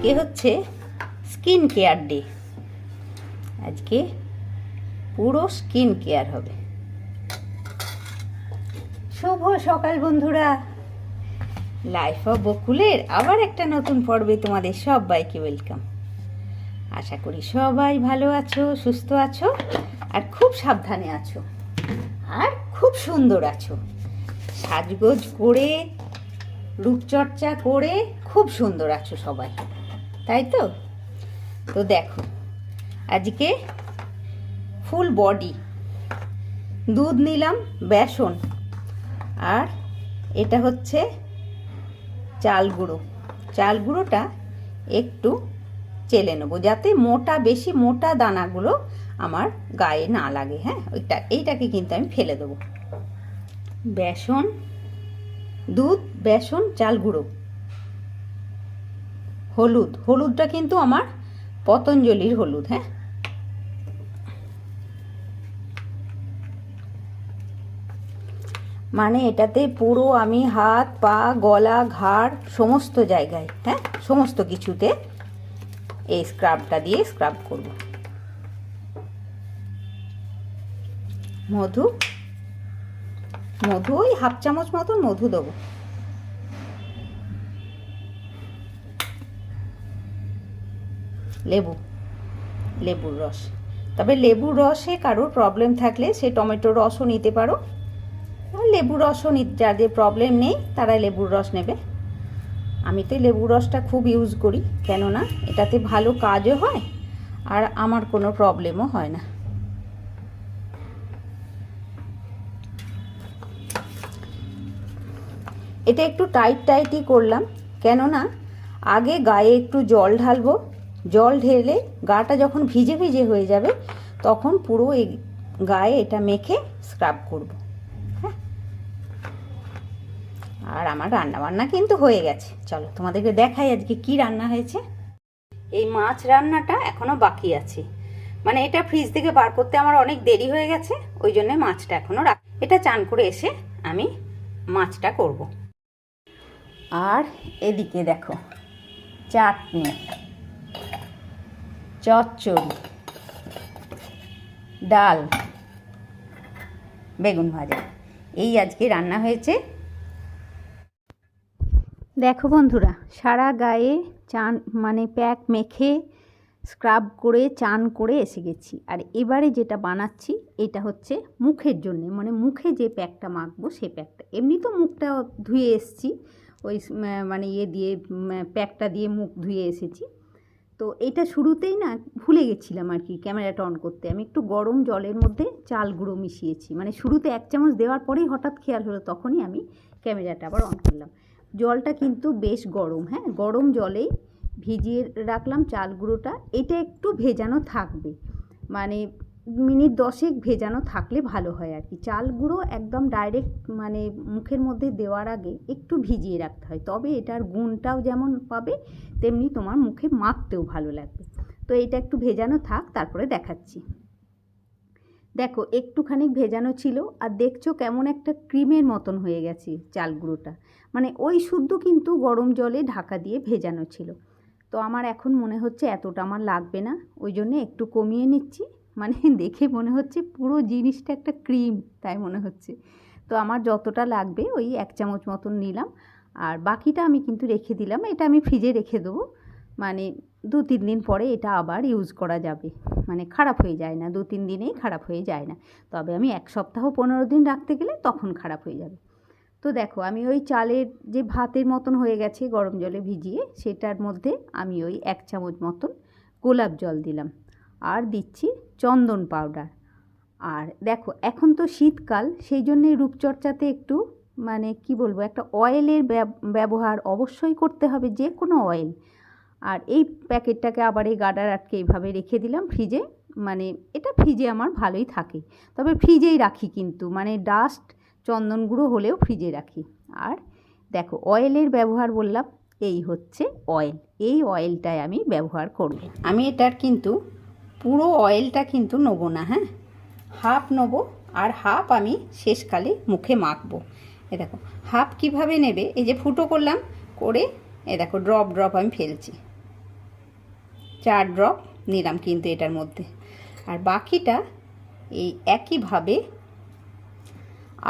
আজকে হচ্ছে skin care day. আজকে পুরো স্কিন কেয়ার হবে। শুভ সকাল বন্ধুরা, লাইফ অফ বকুলের আবার একটা নতুন পর্বে তোমাদের সবাইকে ওয়েলকাম। আশা করি সবাই ভালো আছো, সুস্থ আছো, আর খুব সাবধানে আছো, আর খুব সুন্দর আছো। সাজগোজ করে, রূপচর্চা করে খুব সুন্দর আছো সবাই, তাই তো? তো দেখো, আজকে ফুল বডি দুধ নিলাম, বেসন, আর এটা হচ্ছে চাল গুঁড়ো। চাল গুঁড়োটা একটু চেলে নেবো যাতে বেশি মোটা দানাগুলো আমার গায়ে না লাগে। হ্যাঁ, এইটাকে কিন্তু আমি ফেলে দেবো। বেসন, দুধ, বেসন, চাল গুঁড়ো, হলুদটা কিন্তু আমার পতঞ্জলির হলুদ। হ্যাঁ, মানে এটাতে পুরো আমি হাত, পা, গলা, ঘাড় সমস্ত জায়গায়, হ্যাঁ, সমস্ত কিছুতে এই স্ক্রাবটা দিয়ে স্ক্রাব করব। মধু ওই হাফ চামচ মতন মধু দেবো। লেবুর রস, তবে লেবুর রসে কারোর প্রবলেম থাকলে সে টমেটোর রসও নিতে পারো, আর লেবুর রসও যাদের প্রবলেম নেই তারা লেবুর রস নেবে। আমি তো লেবুর রসটা খুব ইউজ করি, কেননা এটাতে ভালো কাজও হয় আর আমার কোনো প্রবলেমও হয় না। এটা একটু টাইটই করলাম, কেননা আগে গায়ে একটু জল ঢালবো। জল ঢেলে গাটা যখন ভিজে হয়ে যাবে তখন পুরো এই গায়ে এটা মেখে স্ক্রাব করব। হ্যাঁ, আর আমার রান্নাবান্না কিন্তু হয়ে গেছে। চলো তোমাদেরকে দেখাই আজকে কি রান্না হয়েছে। এই মাছ রান্নাটা এখনও বাকি আছে, মানে এটা ফ্রিজ থেকে বার করতে আমার অনেক দেরি হয়ে গেছে, ওই জন্য মাছটা এখনও এটা চান করে এসে আমি মাছটা করব। আর এদিকে দেখো, চাটনি, চচ্চড়ি, ডাল, বেগুন ভাজা, এই আজকে রান্না হয়েছে। দেখো বন্ধুরা, সারা গায়ে চান মানে প্যাক মেখে স্ক্রাব করে চান করে এসে গেছি। আর এবারে যেটা বানাচ্ছি এটা হচ্ছে মুখের জন্য, মানে মুখে যে প্যাকটা মাখবো সে প্যাকটা। এমনি তো মুখটা ধুয়ে এসেছি, ওই মানে দিয়ে প্যাকটা দিয়ে মুখ ধুয়ে এসেছি। তো এটা শুরুতেই না ভুলে গেছিলাম আর কি ক্যামেরাটা অন করতে। আমি একটু গরম জলের মধ্যে চাল গুঁড়ো মিশিয়েছি, মানে শুরুতে 1 চামচ দেওয়ার পরেই হঠাৎ খেয়াল হলো, তখনই আমি ক্যামেরাটা আবার অন করলাম। জলটা কিন্তু বেশ গরম, হ্যাঁ, গরম জলেই ভিজিয়ে রাখলাম চাল গুঁড়োটা। এটা একটু ভেজানো থাকবে, মানে মিনিট 10 ভেজানো থাকলে ভালো হয় আর কি। চাল গুঁড়ো একদম ডাইরেক্ট মানে মুখের মধ্যে দেওয়ার আগে একটু ভিজিয়ে রাখতে হয়, তবে এটার গুণটাও যেমন পাবে তেমনি তোমার মুখে মাখতেও ভালো লাগবে। তো এটা একটু ভেজানো থাক, তারপরে দেখাচ্ছি। দেখো একটুখানি ভেজানো ছিল, আর দেখছো কেমন একটা ক্রিমের মতন হয়ে গেছে চাল গুঁড়োটা, মানে ওই শুদ্ধ কিন্তু গরম জলে ঢাকা দিয়ে ভেজানো ছিল। তো আমার এখন মনে হচ্ছে এতটা আমার লাগবে না, ওই জন্য একটু কমিয়ে নিচ্ছি। মানে দেখে মনে হচ্ছে পুরো জিনিসটা একটা ক্রিম, তাই মনে হচ্ছে। তো আমার যতটা লাগবে ওই 1 চামচ মতন নিলাম, আর বাকিটা আমি কিন্তু রেখে দিলাম। এটা আমি ফ্রিজে রেখে দেবো, মানে 2-3 দিন পরে এটা আবার ইউজ করা যাবে, মানে খারাপ হয়ে যায় না, 2-3 দিনেই খারাপ হয়ে যায় না। তবে আমি 1 সপ্তাহ 15 দিন রাখতে গেলে তখন খারাপ হয়ে যাবে। তো দেখো আমি ওই চালের যে ভাতের মতন হয়ে গেছে গরম জলে ভিজিয়ে, সেটার মধ্যে আমি ওই 1 চামচ মতন গোলাপ জল দিলাম, আর দিচ্ছি চন্দন পাউডার। আর দেখো এখন তো শীতকাল, সেই জন্যে রূপচর্চাতে একটু মানে কি বলবো, একটা অয়েলের ব্যবহার অবশ্যই করতে হবে, যে কোনো অয়েল। আর এই প্যাকেটটাকে আবার এই গার্ডার আটকে এইভাবে রেখে দিলাম ফ্রিজে, মানে এটা ফ্রিজে আমার ভালোই থাকে, তবে ফ্রিজেই রাখি কিন্তু, মানে ডাস্ট চন্দন গুঁড়ো হলেও ফ্রিজে রাখি। আর দেখো অয়েলের ব্যবহার বললাম, এই হচ্ছে অয়েল, এই অয়েলটাই আমি ব্যবহার করব। আমি এটার কিন্তু পুরো অয়েলটা কিন্তু নেবো না, হ্যাঁ, হাফ নেবো, আর হাফ আমি শেষকালে মুখে মাখবো। এ দেখো হাফ কিভাবে নেবে, এই যে ফুটো করলাম করে, এ দেখো ড্রপ আমি ফেলছি। 4 ড্রপ নিলাম কিন্তু এটার মধ্যে, আর বাকিটা এই একইভাবে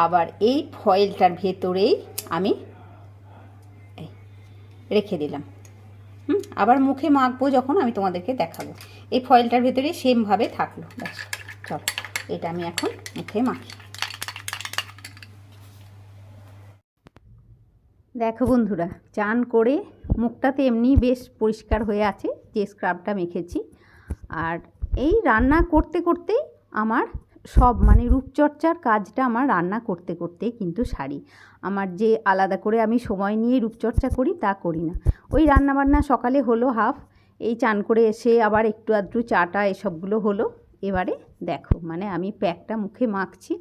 আবার এই ফয়েলটার ভেতরেই আমি রেখে দিলাম। আবার মুখে মাখবো যখন আমি তোমাদেরকে দেখাবো। এই ফয়েলটার ভেতরে সেমভাবে থাকলো। ব্যাস, চল এটা আমি এখন মুখে মাখি। দেখো বন্ধুরা, চান করে মুখটাতে এমনি বেশ পরিষ্কার হয়ে আছে যে স্ক্রাবটা মেখেছি। আর এই রান্না করতে করতেই আমার সব মানে রূপচর্চার কাজটা আমার রান্না করতে করতেই কিন্তু সারি। আমার যে আলাদা করে আমি সময় নিয়ে রূপচর্চা করি তা করি না। ওই রান্নাবান্না সকালে হলো হাফ, এই চান করে এসে আবার একটু আধটু চাটা এসবগুলো হলো। এবারে দেখো মানে আমি প্যাকটা মুখে মাখছি,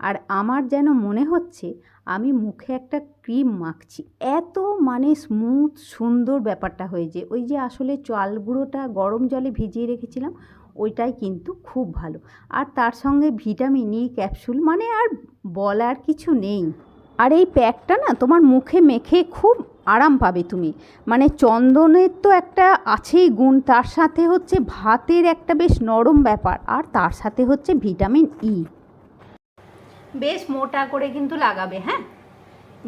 আর আমার যেন মনে হচ্ছে আমি মুখে একটা ক্রিম মাখছি। এত মানে স্মুথ সুন্দর ব্যাপারটা হয়েছে। ওই যে আসলে চাল গুঁড়োটা গরম জলে ভিজিয়ে রেখেছিলাম ওইটাই কিন্তু খুব ভালো। আর তার সঙ্গে ভিটামিন ই ক্যাপসুল, মানে আর বলার কিছু নেই। আর এই প্যাকটা না তোমার মুখে মেখে খুব আরাম পাবে তুমি। মানে চন্দনের তো একটা আছেই গুণ, তার সাথে হচ্ছে ভাতের একটা বেশ নরম ব্যাপার, আর তার সাথে হচ্ছে ভিটামিন ই। বেশ মোটা করে কিন্তু লাগাবে, হ্যাঁ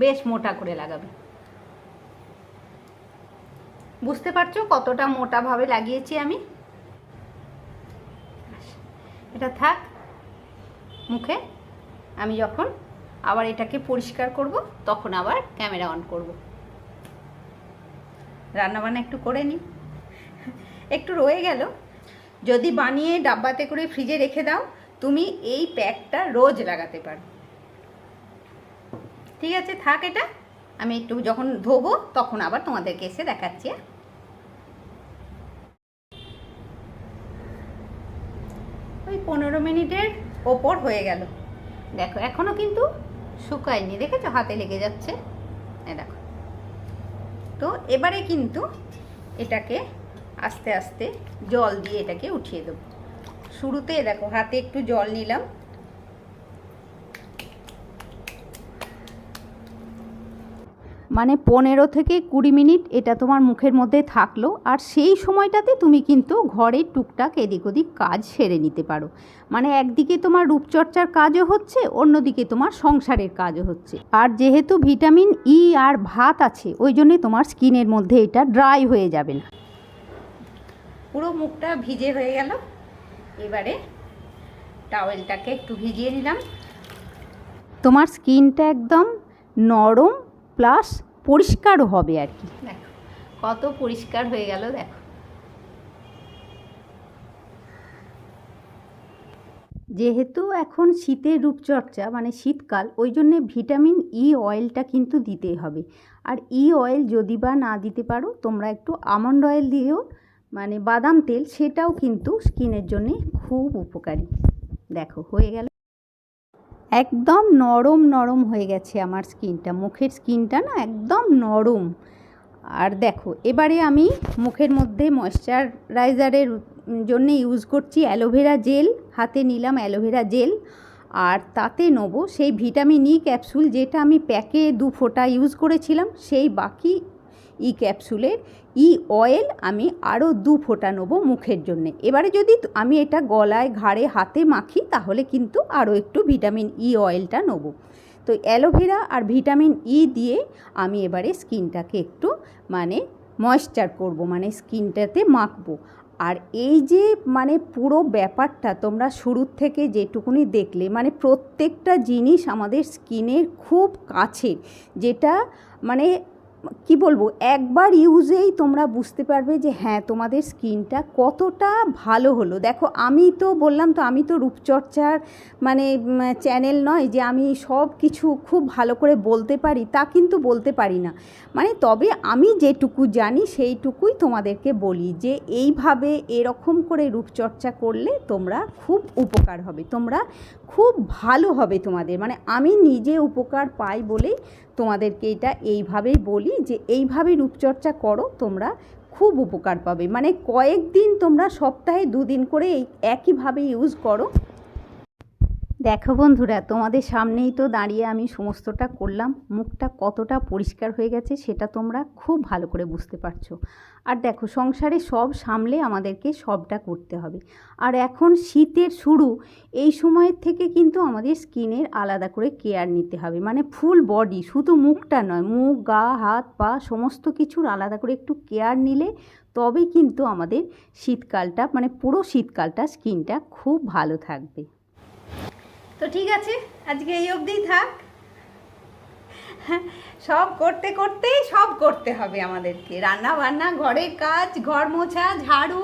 বেশ মোটা করে লাগাবে। বুঝতে পারছো কতটা মোটাভাবে লাগিয়েছি আমি। এটা থাক মুখে, আমি যখন আবার এটাকে পরিষ্কার করব তখন আবার ক্যামেরা অন করব। রান্নাবান্না একটু করে নিই, একটু রয়ে গেল। যদি বানিয়ে ডাব্বাতে করে ফ্রিজে রেখে দাও তুমি এই প্যাকটা রোজ লাগাতে পারো। ঠিক আছে থাক, এটা আমি একটু যখন ধোবো তখন আবার তোমাদেরকে এসে দেখাচ্ছি। ওই 15 মিনিটের ওপর হয়ে গেল। দেখো এখনও কিন্তু শুকায়নি, দেখেছো হাতে লেগে যাচ্ছে, দেখো। তো এবারে কিন্তু এটাকে আস্তে আস্তে জল দিয়ে এটাকে উঠিয়ে দেবো। শুরুতে দেখো হাতে একটু জল নিলাম, মানে 15 থেকে 20 মিনিট এটা তোমার মুখের মধ্যে থাকলো। আর সেই সময়টাতে তুমি কিন্তু ঘরের টুকটাক এদিক ওদিক কাজ সেরে নিতে পারো। মানে একদিকে তোমার রূপচর্চার কাজও হচ্ছে, অন্যদিকে তোমার সংসারের কাজও হচ্ছে। আর যেহেতু ভিটামিন ই আর ভাত আছে ওই জন্যে তোমার স্কিনের মধ্যে এটা ড্রাই হয়ে যাবে না। পুরো মুখটা ভিজে হয়ে গেল। এবারে টাওয়েলটাকে একটু ভিজিয়ে নিলাম। তোমার স্কিনটা একদম নরম প্লাস পরিষ্কারও হবে আর কি। দেখো কত পরিষ্কার হয়ে গেল। দেখো যেহেতু এখন শীতের রূপচর্চা মানে শীতকাল, ওই জন্যে ভিটামিন ই অয়েলটা কিন্তু দিতেই হবে। আর ই অয়েল যদি বা না দিতে পারো তোমরা একটু আমন্ড অয়েল দিয়েও, মানে বাদাম তেল, সেটাও কিন্তু স্কিনের জন্যে খুব উপকারী। দেখো হয়ে গেল, একদম নরম নরম হয়ে গেছে আমার স্কিনটা। মুখের স্কিনটা না একদম নরম। আর দেখো এবারে আমি মুখের মধ্যে ময়শ্চারাইজারের জন্য ইউজ করছি অ্যালোভেরা জেল। হাতে নিলাম অ্যালোভেরা জেল, আর তাতে নেবো সেই ভিটামিন ই ক্যাপসুল, যেটা আমি প্যাকে 2 ফোঁটা ইউজ করেছিলাম। সেই বাকি ই ক্যাপসুলের ই অয়েল আমি আরও 2 ফোঁটা নেবো মুখের জন্যে। এবারে যদি আমি এটা গলায় ঘাড়ে হাতে মাখি তাহলে কিন্তু আরও একটু ভিটামিন ই অয়েলটা নেবো। তো অ্যালোভেরা আর ভিটামিন ই দিয়ে আমি এবারে স্কিনটাকে একটু মানে ময়েশ্চার করব, মানে স্কিনটাতে মাখবো। আর এই যে মানে পুরো ব্যাপারটা তোমরা শুরুর থেকে যেটুকুনি দেখলে, মানে প্রত্যেকটা জিনিস আমাদের স্কিনের খুব কাছের, যেটা মানে কি বলবো, একবার ইউজেই তোমরা বুঝতে পারবে যে হ্যাঁ তোমাদের স্কিনটা কতটা ভালো হলো। দেখো আমি তো বললাম তো, আমি তো রূপচর্চার মানে চ্যানেল নয় যে আমি সব কিছু খুব ভালো করে বলতে পারি, তা কিন্তু বলতে পারি না। মানে তবে আমি যেটুকু জানি সেইটুকুই তোমাদেরকে বলি, যে এইভাবে এরকম করে রূপচর্চা করলে তোমরা খুব উপকার হবে, তোমরা খুব ভালো হবে তোমাদের। মানে আমি নিজে উপকার পাই বলেই তোমাদেরকে এটা এইভাবেই বলি, যে এইভাবে রূপচর্চা করো, তোমরা খুব উপকার পাবে। মানে কয়েকদিন তোমরা সপ্তাহে 2 দিন করে এই একইভাবে ইউজ করো, দেখো বন্ধুরা, তোমাদের সামনেই তো দাঁড়িয়ে আমি সমস্তটা করলাম। মুখটা কতটা পরিষ্কার হয়ে গেছে সেটা তোমরা খুব ভালো করে বুঝতে পারছো। আর দেখো, সংসারে সব সামলে আমাদেরকে সবটা করতে হবে। আর এখন শীতের শুরু, এই সময়ের থেকে কিন্তু আমাদের স্কিনের আলাদা করে কেয়ার নিতে হবে, মানে ফুল বডি, শুধু মুখটা নয়, মুখ, গা, হাত, পা সমস্ত কিছুর আলাদা করে একটু কেয়ার নিলে তবেই কিন্তু আমাদের শীতকালটা, মানে পুরো শীতকালটা স্কিনটা খুব ভালো থাকবে। তো ঠিক আছে, আজকে এই অবধিই থাক। সব করতে করতে সব করতে হবে আমাদেরকে, রান্না বান্না, ঘরের কাজ, ঘর মোছা, ঝাড়ু,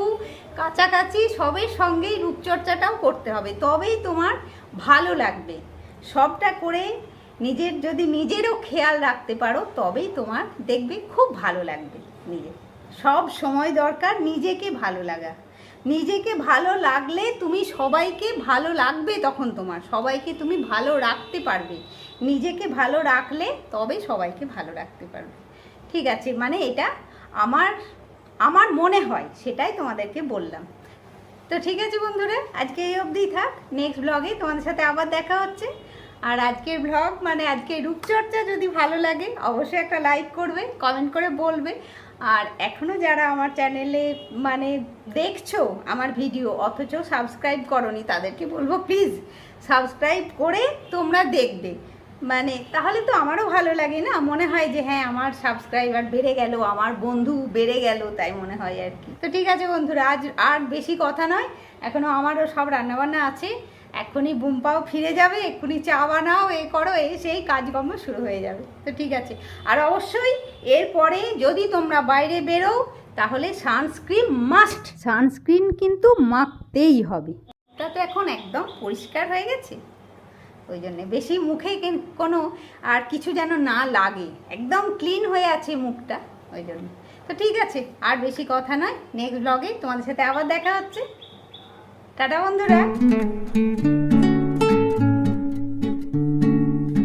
কাচাকাচি সবের সঙ্গেই রূপচর্চাটাও করতে হবে, তবেই তোমার ভালো লাগবে। সবটা করে যদি নিজেরও খেয়াল রাখতে পারো তবেই তোমার দেখবে খুব ভালো লাগবে। সব সময় দরকার নিজেকে ভালো লাগা। নিজেকে ভালো লাগলে তুমি সবাইকে ভালো লাগবে, তখন তোমার সবাইকে তুমি ভালো রাখতে পারবে। নিজেকে ভালো রাখলে তবে সবাইকে ভালো রাখতে পারবে। ঠিক আছে, মানে এটা আমার মনে হয়, সেটাই তোমাদেরকে বললাম। তো ঠিক আছে বন্ধুরা, আজকে এই অবধিই থাক। নেক্সট ব্লগে তোমাদের সাথে আবার দেখা হচ্ছে। আর আজকের ব্লগ, মানে আজকের রূপচর্চা যদি ভালো লাগে অবশ্যই একটা লাইক করবে, কমেন্ট করে বলবে। আর এখনও যারা আমার চ্যানেলে মানে দেখছো আমার ভিডিও অথচ সাবস্ক্রাইব করোনি, তাদেরকে বলবো প্লিজ সাবস্ক্রাইব করে তোমরা দেখবে। মানে তাহলে তো আমারও ভালো লাগে না, মনে হয় যে হ্যাঁ আমার সাবস্ক্রাইবার বেড়ে গেল, আমার বন্ধু বেড়ে গেল, তাই মনে হয় আর কি। তো ঠিক আছে বন্ধুরা, আজ আর বেশি কথা নয়, এখনও আমারও সব রান্নাবান্না আছে। এক্ষুনি বুম্পাও ফিরে যাবে, এক্ষুনি চা বানাও, এ করো, সেই কাজকর্ম শুরু হয়ে যাবে। তো ঠিক আছে, আর অবশ্যই এরপরে যদি তোমরা বাইরে বেরো তাহলে সানস্ক্রিন মাস্ট, সানস্ক্রিন কিন্তু মাখতেই হবে। এটা তো এখন একদম পরিষ্কার হয়ে গেছে, ওই জন্যে বেশি মুখে কোনো আর কিছু যেন না লাগে, একদম ক্লিন হয়ে আছে মুখটা, ওই জন্য। তো ঠিক আছে, আর বেশি কথা নয়, নেক্সট ব্লগে তোমাদের সাথে আবার দেখা হচ্ছে। টাটা বন্ধুরা।